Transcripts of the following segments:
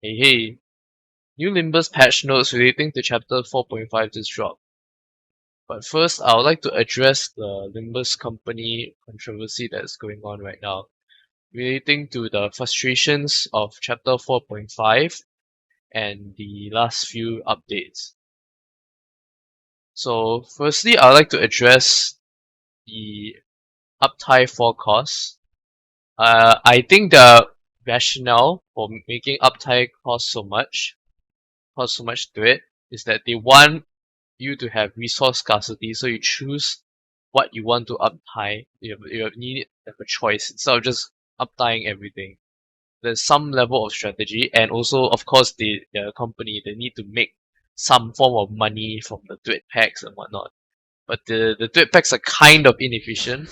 Hey, new Limbus patch notes relating to chapter 4.5 just dropped. But first, I would like to address the Limbus company controversy that's going on right now, relating to the frustrations of chapter 4.5 and the last few updates. So, firstly, I would like to address the uptie forecast. I think the rationale for making uptie cost so much to it, is that they want you to have resource scarcity, so you choose what you want to uptie. You need to have a choice instead of just uptying everything. There's some level of strategy, and also, of course, the company, they need to make some form of money from the thread packs and whatnot. But the thread packs are kind of inefficient.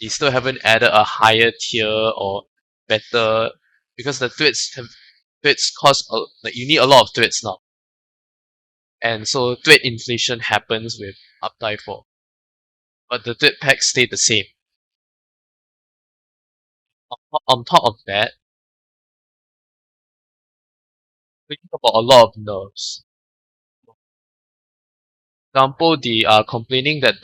They still haven't added a higher tier or better, because the threads cost like you need a lot of threads now, and so thread inflation happens with uptie 4. But the third pack stayed the same. On top of that, thinking about a lot of nerfs. For example, they are complaining that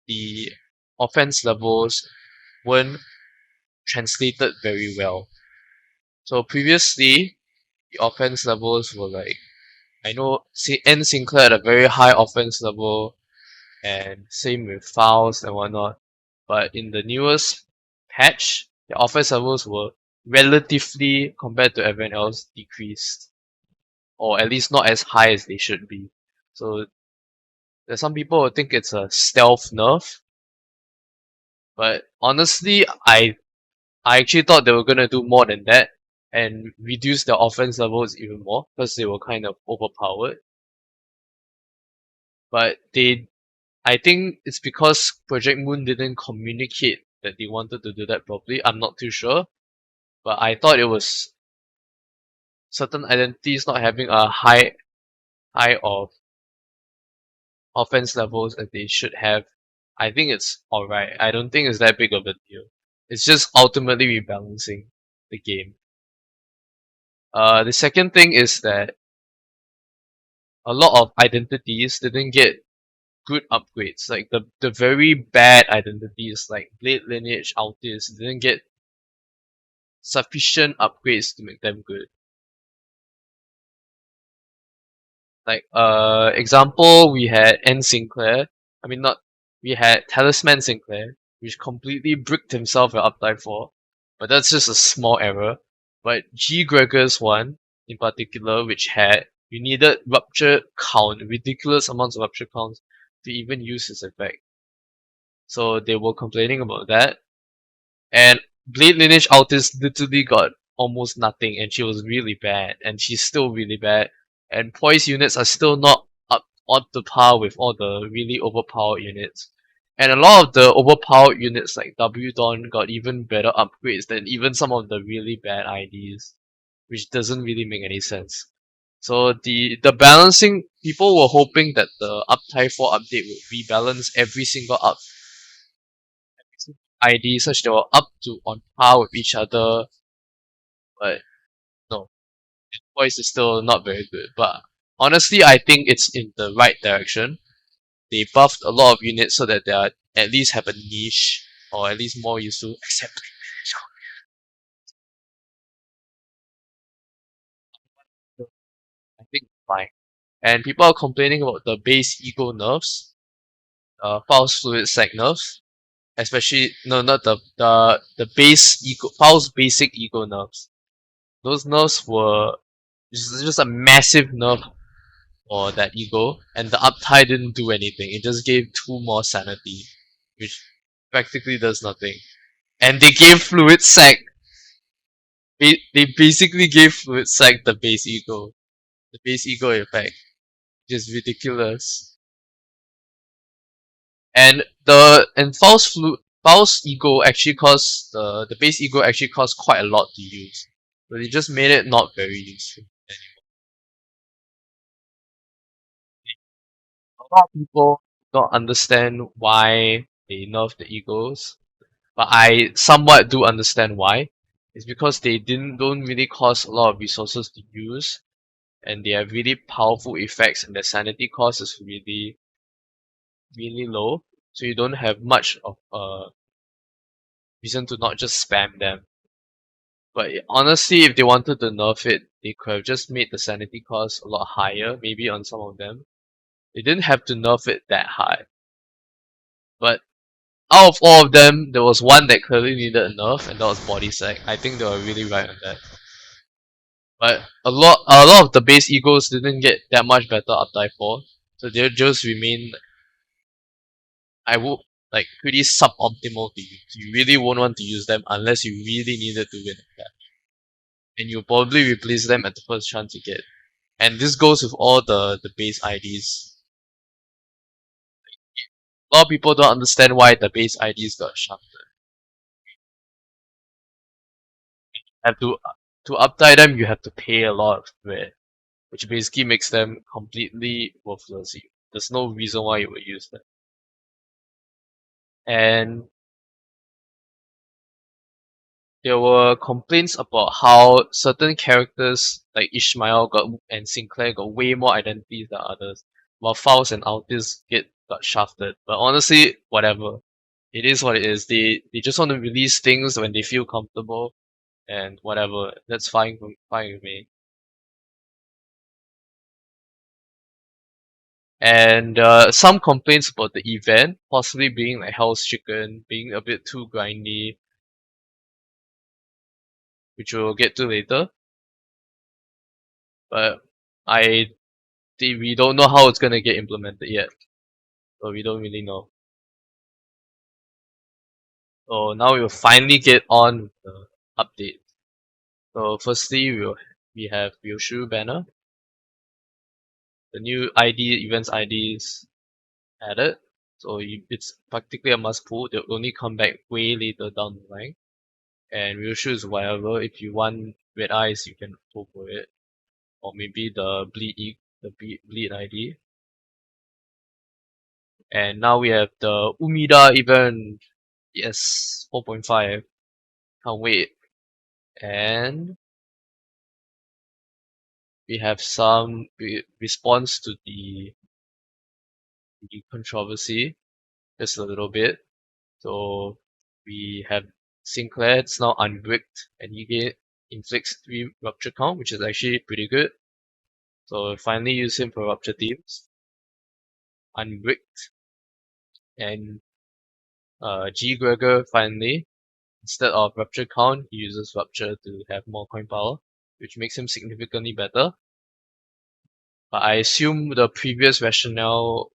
the offense levels weren't translated very well. So previously, the offense levels were like, I know Sinclair had a very high offense level, and same with fouls and whatnot. But in the newest patch, the offense levels were relatively, compared to everyone else, decreased, or at least not as high as they should be. So there's some people who think it's a stealth nerf, but honestly, I actually thought they were gonna do more than that and reduce their offense levels even more, because they were kind of overpowered. But I think it's because Project Moon didn't communicate that they wanted to do that properly. I'm not too sure, but I thought it was certain identities not having a high of offense levels as they should have. I think it's alright. I don't think it's that big of a deal. It's just ultimately rebalancing the game. The second thing is that a lot of identities didn't get good upgrades. Like the very bad identities like Blade Lineage, Altis didn't get sufficient upgrades to make them good. Like example, we had N Sinclair. I mean not we had Talisman Sinclair, which completely bricked himself at uptime 4. But that's just a small error. But G Gregor's one in particular, which had you needed rupture count, ridiculous amounts of rupture counts to even use his effect. So they were complaining about that. And Blade Lineage Altis literally got almost nothing, and she was really bad, and she's still really bad. And poise units are still not up on the par with all the really overpowered units. And a lot of the overpowered units like W Dawn got even better upgrades than even some of the really bad IDs, which doesn't really make any sense. So the balancing, people were hoping that the uptie 4 update would rebalance every single ID such they were up to on par with each other, but no, voice is still not very good. But honestly, I think it's in the right direction. They buffed a lot of units so that they are at least have a niche, or at least more useful. Except I think fine. And people are complaining about the base ego nerfs, false fluid sac nerfs, especially no, not the base ego, false basic ego nerfs. Those nerfs were just a massive nerf for that ego, and the uptie didn't do anything. It just gave 2 more sanity, which practically does nothing. And they gave Fluid Sac. They basically gave Fluid Sac the base ego effect, which is ridiculous. And false ego actually costs the base ego actually costs quite a lot to use, but they just made it not very useful. A lot of people don't understand why they nerf the egos, but I somewhat do understand why. is because they don't really cost a lot of resources to use, and they have really powerful effects, and their sanity cost is really low, so you don't have much of a reason to not just spam them. But honestly, if they wanted to nerf it, they could have just made the sanity cost a lot higher, maybe on some of them. They didn't have to nerf it that high. But out of all of them, there was one that clearly needed a nerf, and that was body sack. I think they were really right on that. But a lot of the base egos didn't get that much better uptie for, so they just remain, I would like, pretty suboptimal to use. You really won't want to use them unless you really needed to win a match, and you'll probably replace them at the first chance you get. And this goes with all the base IDs. A lot of people don't understand why the base IDs got shafted. Have to uptie them, you have to pay a lot for it, which basically makes them completely worthless. There's no reason why you would use them. And there were complaints about how certain characters like Ishmael and Sinclair got way more identities than others, while Faust and Altis got shafted. But honestly, whatever. It is what it is. They just want to release things when they feel comfortable, and whatever. That's fine with me. And some complaints about the event possibly being like Hell's Chicken, being a bit too grindy, which we'll get to later. But I we don't know how it's gonna get implemented yet, so we don't really know. So now we'll finally get on with the update. So firstly, we have Ryoshu banner, the new ID events IDs added. So it's practically a must pull. They'll only come back way later down the line. And Ryoshu is whatever. If you want red eyes, you can pull for it, or maybe the bleed ID. And now we have the Umida event. Yes, 4.5. Can't wait. And we have some response to the controversy, just a little bit. So we have Sinclair, it's now unbricked, and he inflicts 3 rupture count, which is actually pretty good. So finally use him for rupture teams. Unbricked, and G Gregor finally, instead of rupture count, he uses rupture to have more coin power, which makes him significantly better. But I assume the previous rationale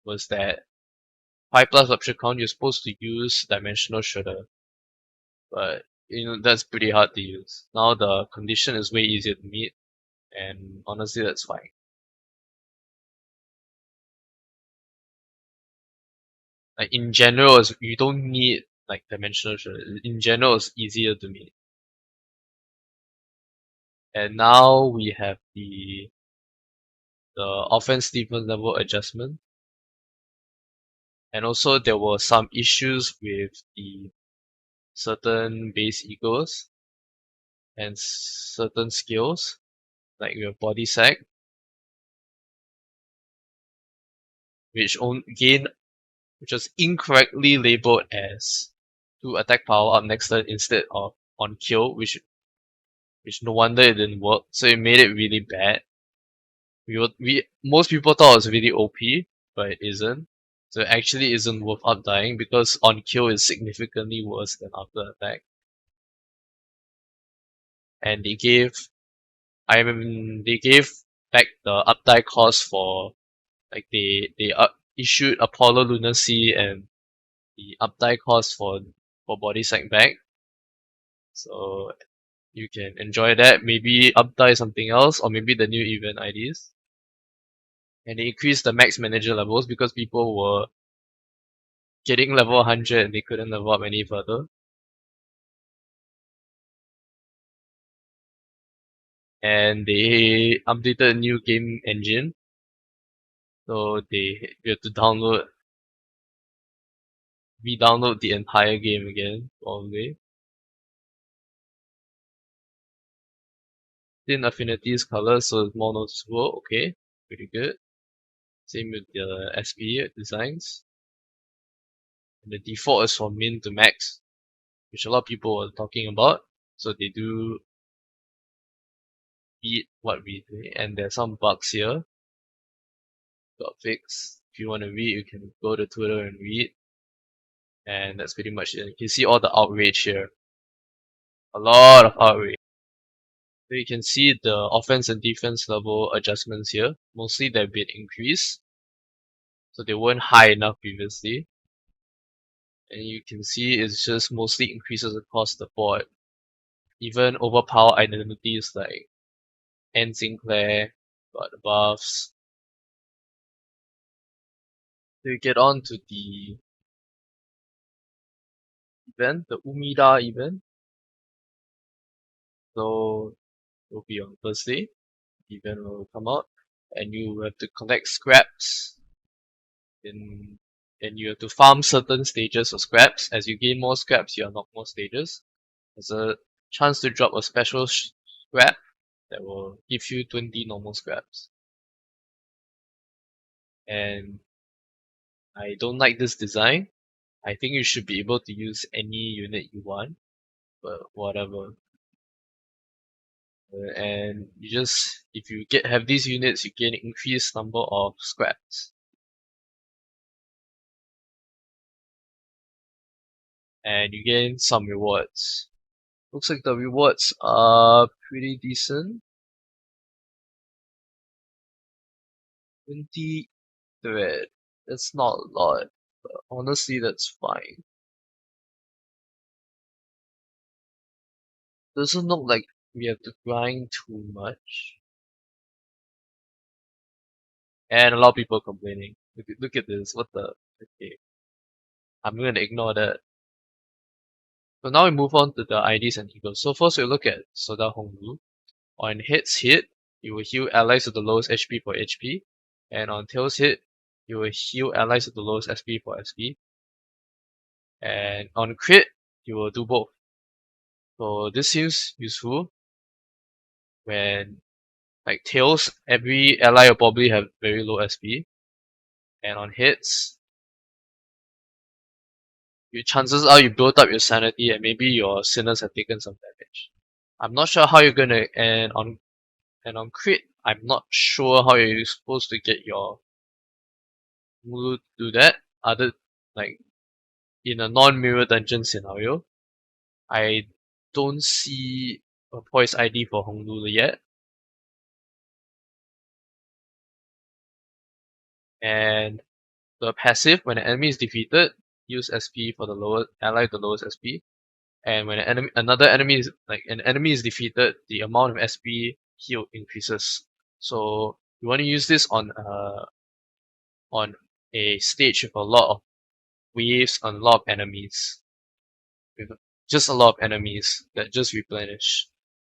was that 5 plus rupture count, you're supposed to use dimensional shredder. But that's pretty hard to use. Now the condition is way easier to meet, and honestly that's fine. Like in general, you don't need like dimensional shredder. In general, it's easier to meet. And now we have the offense defense level adjustment. And also there were some issues with the certain base egos and certain skills, like your body sack, which which was incorrectly labeled as 2 attack power up next turn instead of on kill, which no wonder it didn't work. So it made it really bad. Most people thought it was really OP, but it isn't. So it actually isn't worth up dying because on kill is significantly worse than after attack. And they gave back the uptie cost for, like, they issued Apollo Lunacy and the uptie cost for body sack back. So you can enjoy that. Maybe uptie something else, or maybe the new event IDs. And they increased the max manager levels because people were getting level 100 and they couldn't level up any further. And they updated a new game engine, so you have to re-download the entire game again, probably. Thin affinities color, so it's more noticeable. Okay, pretty good. Same with the SP designs. And the default is from min to max, which a lot of people are talking about. So they do beat what we do, and there's some bugs here got fixed. If you want to read, you can go to Twitter and read. And that's pretty much it. You can see all the outrage here. A lot of outrage. So you can see the offense and defense level adjustments here. Mostly they've been increased. So they weren't high enough previously. And you can see it's just mostly increases across the board. Even overpower identities like N Sinclair got the buffs. So you get on to the event, the Umida event. So it will be on Thursday. The event will come out, and you have to collect scraps. And you have to farm certain stages of scraps. As you gain more scraps, you unlock more stages. There's a chance to drop a special scrap that will give you 20 normal scraps. And I don't like this design. I think you should be able to use any unit you want, but whatever. And you just, if you have these units, you gain increased number of scraps. And you gain some rewards. Looks like the rewards are pretty decent. 20 thread. That's not a lot, but honestly that's fine. Doesn't look like we have to grind too much. And a lot of people complaining. Look at this, what the, okay. I'm gonna ignore that. So now we move on to the IDs and heroes. So first we look at Soda Honglu. On hits hit, you will heal allies with the lowest HP for HP. And on tails hit, you will heal allies with the lowest SP for SP. And on crit, you will do both. So this seems useful when, like tails, every ally will probably have very low SP. And on hits, your chances are you build up your sanity and maybe your sinners have taken some damage. I'm not sure how you're gonna, and on crit, I'm not sure how you're supposed to get your Honglu to do that. Other, like, in a non-mirror dungeon scenario, I don't see a poise ID for Honglu yet. And the passive, when an enemy is defeated, use SP for the lower ally, the lowest SP. And when another enemy is an enemy is defeated, the amount of SP healed increases. So you want to use this on a stage with a lot of waves and a lot of enemies, with just a lot of enemies that just replenish.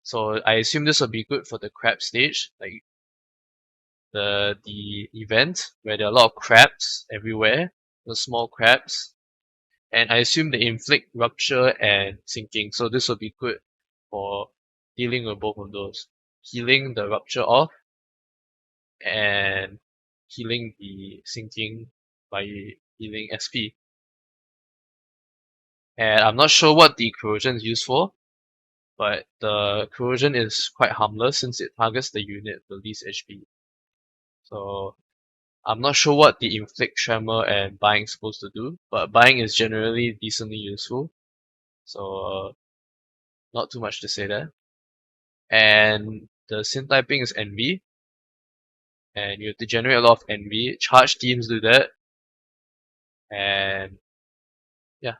So I assume this will be good for the crab stage, like the event where there are a lot of crabs everywhere, the small crabs. And I assume they inflict rupture and sinking, so this will be good for dealing with both of those. Healing the rupture off and healing the sinking by healing SP. And I'm not sure what the corrosion is used for, but the corrosion is quite harmless since it targets the unit with the least HP. So I'm not sure what the inflict, tremor, and buying is supposed to do, but buying is generally decently useful. So not too much to say there. And the synth typing is envy, and you have to generate a lot of envy. Charge teams do that, and yeah,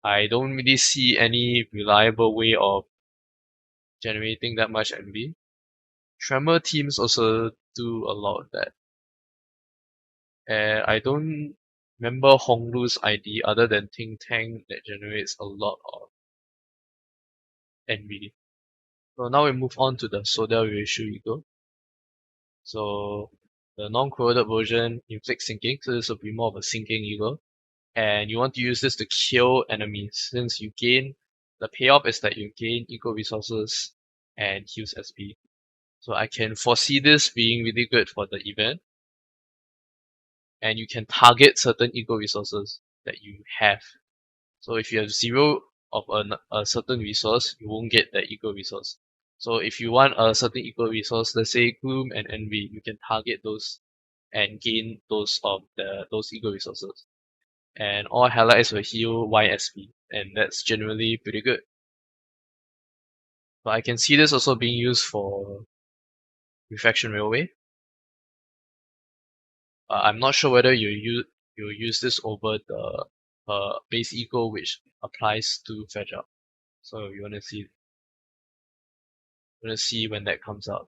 I don't really see any reliable way of generating that much envy. Tremor teams also do a lot of that. And I don't remember Honglu's ID other than Ting Tang that generates a lot of envy. So now we move on to the Soda Ryoshu Eagle. So the non-corroded version inflicts sinking, so this will be more of a sinking eagle. And you want to use this to kill enemies, since you gain, the payoff is that you gain eco resources and heals SP. So I can foresee this being really good for the event. And you can target certain ego resources that you have. So if you have 0 of a certain resource, you won't get that ego resource. So if you want a certain ego resource, let's say Gloom and Envy, you can target those and gain those ego resources. And all highlights will heal YSP, and that's generally pretty good. But I can see this also being used for Refraction Railway. I'm not sure whether you use this over the base ego which applies to fragile. So you wanna see when that comes out.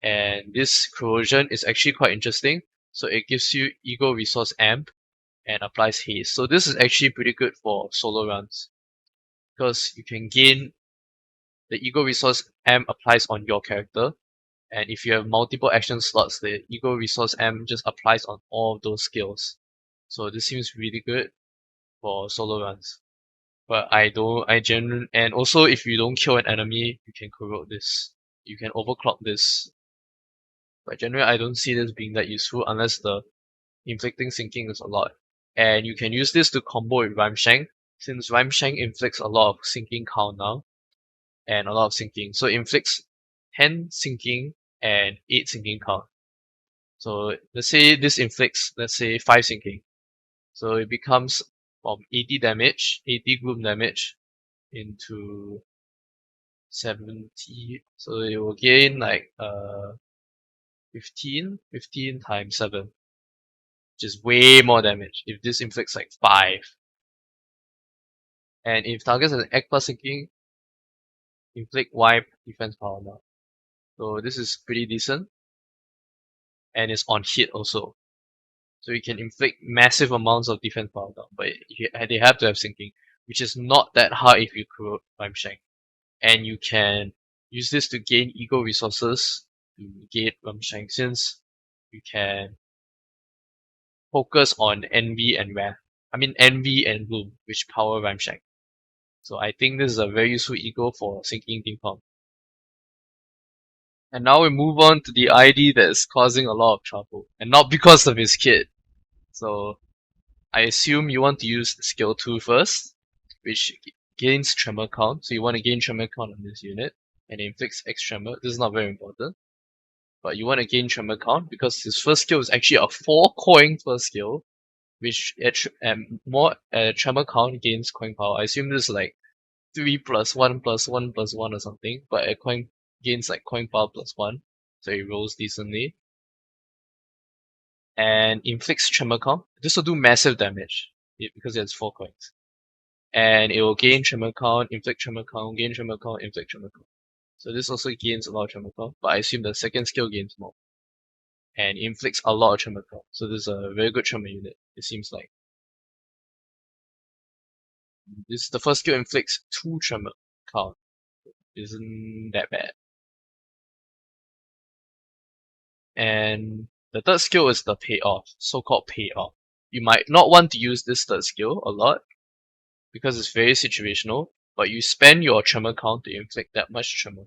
And this corrosion is actually quite interesting. So it gives you ego resource amp and applies haste. So this is actually pretty good for solo runs because you can gain the ego resource amp applies on your character. And if you have multiple action slots, the ego resource amp just applies on all of those skills. So this seems really good for solo runs. But and also if you don't kill an enemy, you can corrode this. You can overclock this. But generally I don't see this being that useful unless the inflicting sinking is a lot. And you can use this to combo with Rhyme Shank, since Rhyme Shank inflicts a lot of sinking count now, and a lot of sinking. So it inflicts 10 sinking and 8 sinking count. So let's say this inflicts, let's say 5 sinking. So it becomes from 80 damage, 80 gloom damage into 70. So it will gain like 15 times 7, which is way more damage if this inflicts like 5. And if targets an Egg plus sinking, inflict Y defense power now. So this is pretty decent. And it's on hit also. So you can inflict massive amounts of defense power down, but they have to have sinking, which is not that hard if you corrode Rhyme Shank. And you can use this to gain ego resources to gate Rhyme Shank, since you can focus on Envy and Wrath. Envy and Gloom, which power Rhyme Shank. So I think this is a very useful ego for sinking Team Pump. And now we move on to the ID that is causing a lot of trouble, and not because of his kit. So I assume you want to use skill 2 first, which gains tremor count. So you want to gain tremor count on this unit, and it inflicts X tremor. This is not very important. But you want to gain tremor count because his first skill is actually a 4 coin first skill, which more tremor count gains coin power. I assume this is like 3 plus 1 plus 1 plus 1 or something, but a coin gains like coin power plus 1, so it rolls decently. And inflicts tremor count. This will do massive damage because it has 4 coins. And it will gain tremor count, inflict tremor count, gain tremor count, inflict tremor count. So this also gains a lot of tremor count, but I assume the second skill gains more. And inflicts a lot of tremor count. So this is a very good tremor unit, it seems like. The first skill inflicts 2 tremor count. Isn't that bad. And the third skill is the payoff, so-called payoff. You might not want to use this third skill a lot because it's very situational, but you spend your tremor count to inflict that much tremor.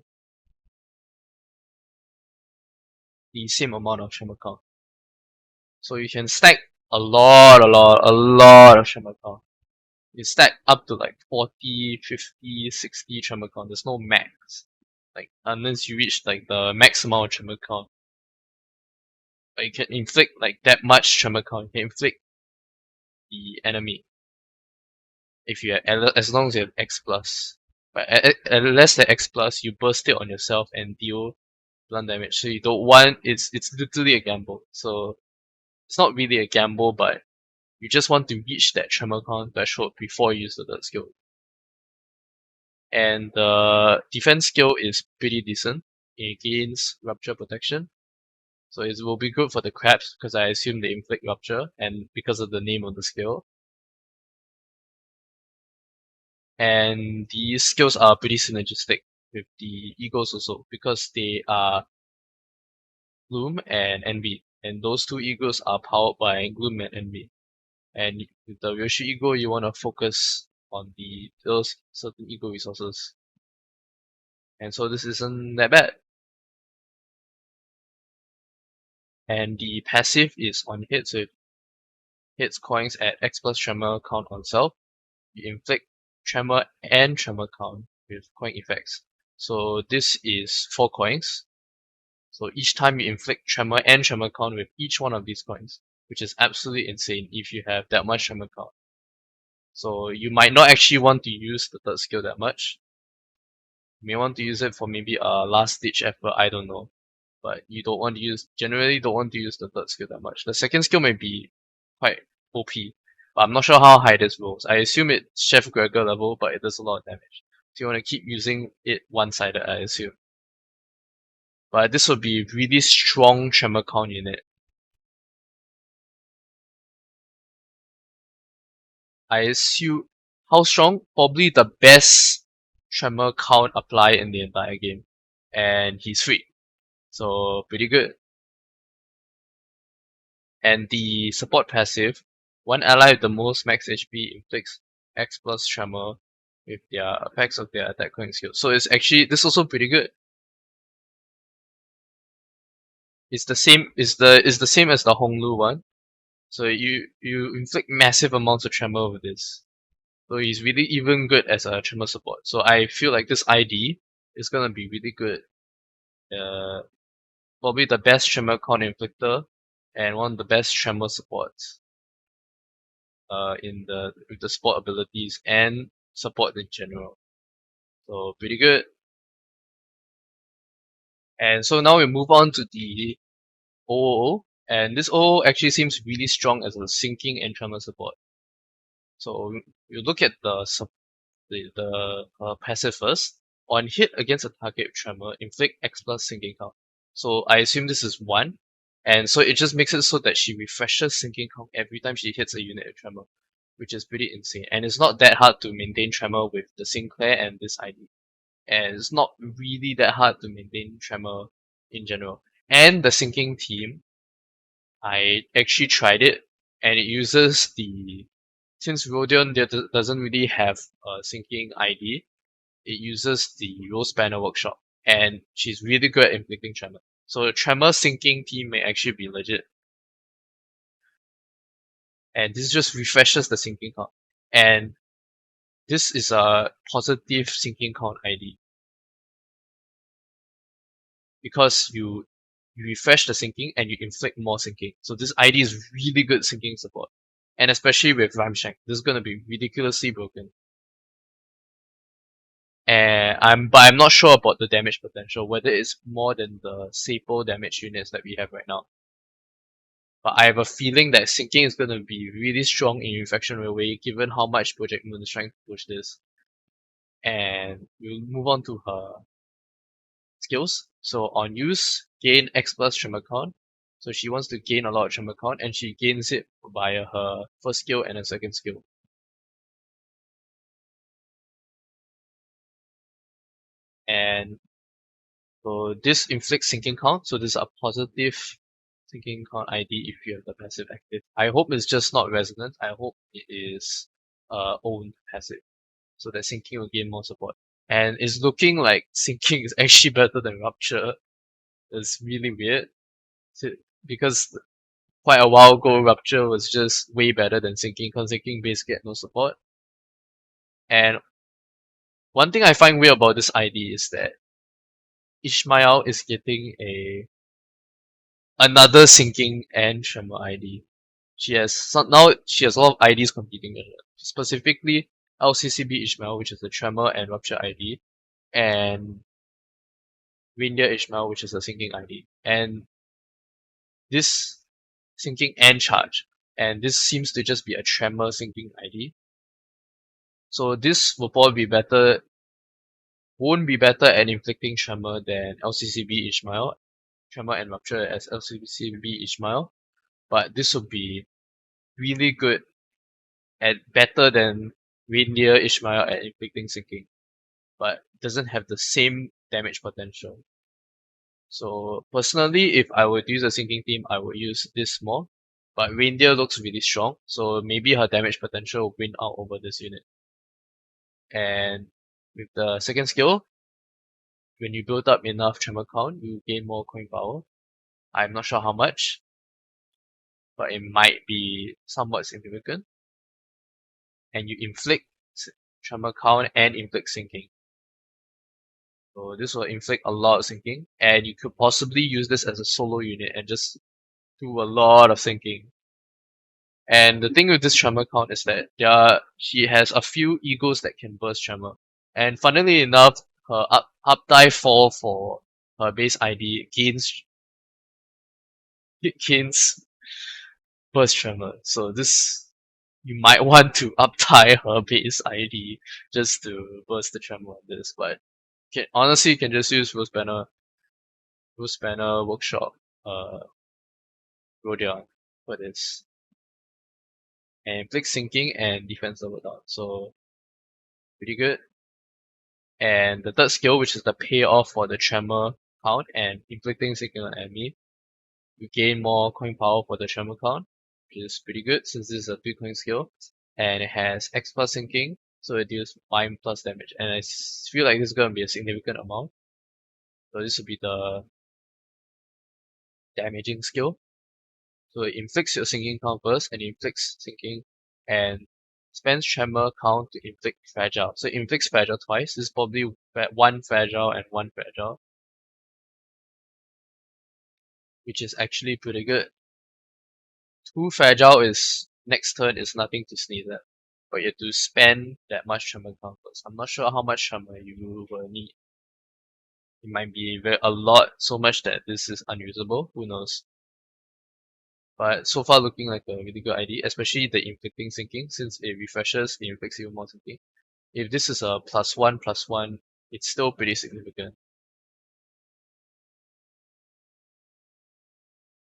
The same amount of tremor count. So you can stack a lot of tremor count. You stack up to like 40, 50, 60 tremor count. There's no max. Like, unless you reach like the max amount of tremor count. But you can inflict like that much tremor count. You can inflict the enemy. If you have, as long as you have X plus. But at less than X plus, you burst it on yourself and deal blunt damage. So you don't want, it's literally a gamble. So it's not really a gamble, but you just want to reach that tremor count threshold before you use the third skill. And the defense skill is pretty decent. It gains rupture protection. So it will be good for the crabs because I assume they inflict rupture and because of the name of the skill. And these skills are pretty synergistic with the egos also because they are Gloom and Envy. And those two egos are powered by Gloom and Envy. And with the Ryoshu ego, you want to focus on those certain ego resources. And so this isn't that bad. And the passive is on hit, so it hits coins at X plus tremor count on self. You inflict tremor and tremor count with coin effects. So this is 4 coins. So each time you inflict tremor and tremor count with each one of these coins, which is absolutely insane if you have that much tremor count. So you might not actually want to use the third skill that much. You may want to use it for maybe a last ditch effort, I don't know. But you generally don't want to use the third skill that much. The second skill may be quite OP, but I'm not sure how high this rolls. I assume it's Chef Gregor level, but it does a lot of damage. So you want to keep using it one-sided, I assume. But this would be really strong tremor count unit. I assume how strong? Probably the best tremor count apply in the entire game. And he's free. So pretty good. And the support passive, one ally with the most max HP inflicts X plus tremor with their effects of their attack cooling skill. So it's actually this is also pretty good. It's the same is the same as the Honglu one. So you inflict massive amounts of tremor with this. So he's really even good as a tremor support. So I feel like this ID is gonna be really good. Probably the best tremor count inflictor and one of the best tremor supports. In with the support abilities and support in general. So pretty good. And so now we move on to the OO, and this OO actually seems really strong as a sinking and tremor support. So you look at the passive first. On hit against a target with tremor, inflict X plus sinking count. So I assume this is 1. And so it just makes it so that she refreshes sinking count every time she hits a unit with tremor, which is pretty insane. And it's not that hard to maintain tremor with the Sinclair and this ID. And it's not really that hard to maintain tremor in general. And the sinking team, I actually tried it, and it uses since Rodion doesn't really have a sinking ID, it uses the Rose Banner Workshop, and she's really good at inflicting tremor. So the tremor sinking team may actually be legit. And this just refreshes the sinking count. And this is a positive sinking count ID. Because you refresh the sinking and you inflict more sinking. So this ID is really good sinking support. And especially with Rhymeshank, this is gonna be ridiculously broken. And but I'm not sure about the damage potential, whether it's more than the Sapo damage units that we have right now. But I have a feeling that sinking is gonna be really strong in Infection Railway, given how much Project Moon is trying to push this. And we'll move on to her skills. So on use, gain X plus tremor count. So she wants to gain a lot of tremor count, and she gains it via her first skill and her second skill. And so this inflicts sinking count. So this is a positive sinking count ID if you have the passive active. I hope it's just not resonant. I hope it is owned passive, so that sinking will gain more support. And it's looking like sinking is actually better than rupture. It's really weird. Because quite a while ago, Rupture was just way better than Sinking, because Sinking basically had no support. And one thing I find weird about this ID is that Ishmael is getting another Sinking and Tremor ID. Now she has a lot of IDs competing with her. Specifically, LCCB Ishmael, which is the Tremor and Rupture ID, and Reindeer Ishmael, which is a Sinking ID. And this Sinking and Charge. And this seems to just be a Tremor Sinking ID. So this will probably be better, won't be better at inflicting tremor than LCCB Ishmael, tremor and rupture as LCCB Ishmael, but this will be really good at better than Reindeer Ishmael at inflicting sinking, but doesn't have the same damage potential. So personally, if I were to use a sinking team, I would use this more, but Reindeer looks really strong, so maybe her damage potential will win out over this unit. And with the second skill, when you build up enough tremor count, you gain more coin power. I'm not sure how much, but it might be somewhat significant. And you inflict tremor count and inflict sinking. So this will inflict a lot of sinking, and you could possibly use this as a solo unit and just do a lot of sinking. And the thing with this tremor count is that she has a few egos that can burst tremor. And funnily enough, her uptie fall for her base ID gains burst tremor. So this you might want to uptie her base ID just to burst the tremor on this, but honestly you can just use Rose Banner Workshop Rodion for this. And inflict sinking and defense level down. So pretty good. And the third skill, which is the payoff for the tremor count and inflicting sinking on enemy, you gain more coin power for the tremor count, which is pretty good since this is a 3 coin skill. And it has X plus sinking, so it deals 5 plus damage. And I feel like this is going to be a significant amount. So this will be the damaging skill. So it inflicts your sinking count first, and it inflicts sinking, and spends tremor count to inflict fragile. So it inflicts fragile twice. This is probably one fragile and one fragile, which is actually pretty good. 2 fragile is next turn is nothing to sneeze at, but you have to spend that much tremor count first. I'm not sure how much tremor you will need. It might be a lot, so much that this is unusable. Who knows? But so far looking like a really good ID, especially the inflicting sinking, since it refreshes, it inflicts even more sinking. If this is a +1/+1, it's still pretty significant.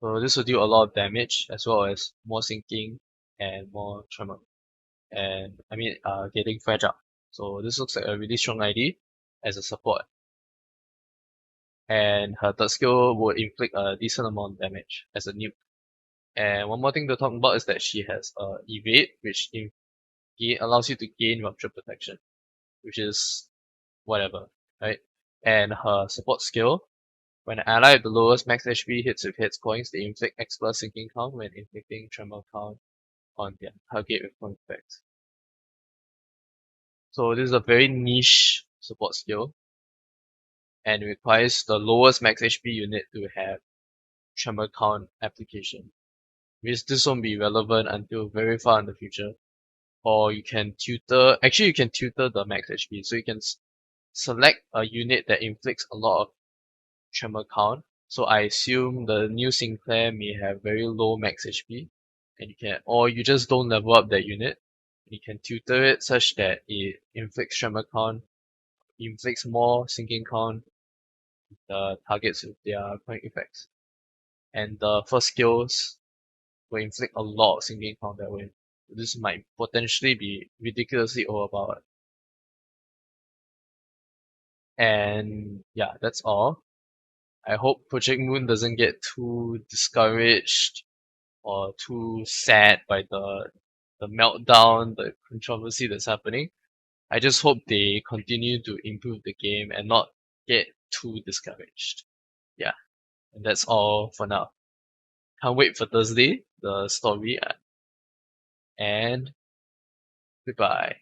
So this will do a lot of damage, as well as more sinking and more tremor. And getting fragile. So this looks like a really strong ID as a support. And her third skill would inflict a decent amount of damage as a nuke. And one more thing to talk about is that she has evade, which allows you to gain rupture protection, which is whatever, right? And her support skill, when an ally at the lowest max HP hits with hits points, they inflict X plus sinking count when inflicting tremor count on their target with point effects. So this is a very niche support skill, and it requires the lowest max HP unit to have tremor count application. Which this won't be relevant until very far in the future. Or you can tutor the max HP. So you can select a unit that inflicts a lot of tremor count. So I assume the new Sinclair may have very low max HP, and you just don't level up that unit. You can tutor it such that it inflicts tremor count, inflicts more sinking count, the targets with their point effects. And the first skills will inflict a lot of sinking count that way. This might potentially be ridiculously overpowered. And yeah, that's all. I hope Project Moon doesn't get too discouraged or too sad by the meltdown, the controversy that's happening. I just hope they continue to improve the game and not get too discouraged. Yeah, and that's all for now. Can't wait for Thursday, the story, and goodbye.